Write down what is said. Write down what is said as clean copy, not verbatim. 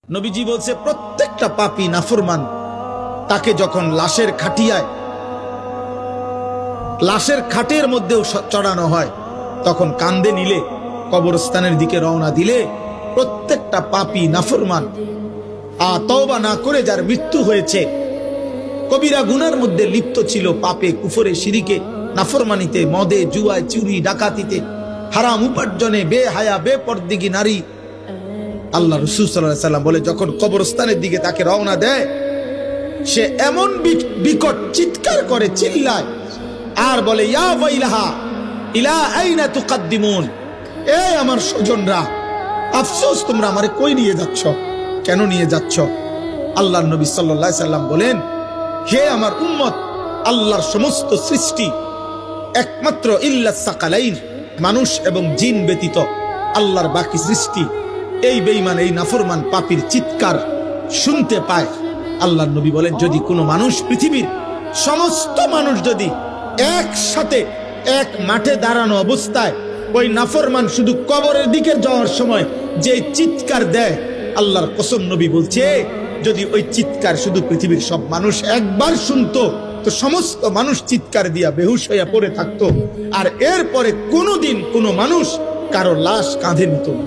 নবীজি বলছে প্রত্যেকটা পাপী নাফরমান তাকে যখন লাশের খাটের মধ্যেও চড়ানো হয় তখন কান্দে নিলে, কবরস্থানের দিকে রওনা দিলে প্রত্যেকটা পাপী নাফরমান তওবা না করে যার মৃত্যু হয়েছে, কবিরা গুনার মধ্যে লিপ্ত ছিল, পাপে কুফরে শিরিকে নাফরমানিতে মদে জুয়ায় চুরি ডাকাতিতে হারাম উপার্জনে বেহায়া বেপরদিগী নারী, আল্লাহ রাসূল সাল্লাল্লাহু আলাইহি ওয়াসাল্লাম বলে যখন কবরস্থানের দিকে তাকে রওনা দেয় সে এমন বিকট চিৎকার করে, চিল্লায় আর বলে ইয়া ওয়াইলাহা ইলা আইনা তুকাদ্দিমুন, এ আমার স্বজনরা আফসোস তোমরা আমারে কই নিয়ে যাচ্ছ, কেন নিয়ে যাচ্ছ? আল্লাহর নবী সাল্লাল্লাহু আলাইহি ওয়াসাল্লাম বলেন, হে আমার উম্মত, আল্লাহর সমস্ত সৃষ্টি একমাত্র ইল্লাস সাকালাইন, মানুষ এবং জিন ব্যতীত আল্লাহর বাকি সৃষ্টি এই বেঈমান এই নাফরমান পাপীর চিৎকার শুনতে পায়। আল্লাহর নবী বলেন, যদি কোনো মানুষ, পৃথিবীর সমস্ত মানুষ যদি একসাথে এক মাঠে দাঁড়ানো অবস্থায় ওই নাফরমান শুধু কবরের দিকে যাওয়ার সময় যে চিৎকার দেয়, আল্লাহর কসম নবী বলছে যদি ওই চিৎকার শুধু পৃথিবীর সব মানুষ একবার শুনতো তো সমস্ত মানুষ চিৎকার দিয়া বেহুশ হইয়া পড়ে থাকতো, আর এরপরে কোনোদিন কোনো মানুষ কারো লাশ কাঁধে নিত না।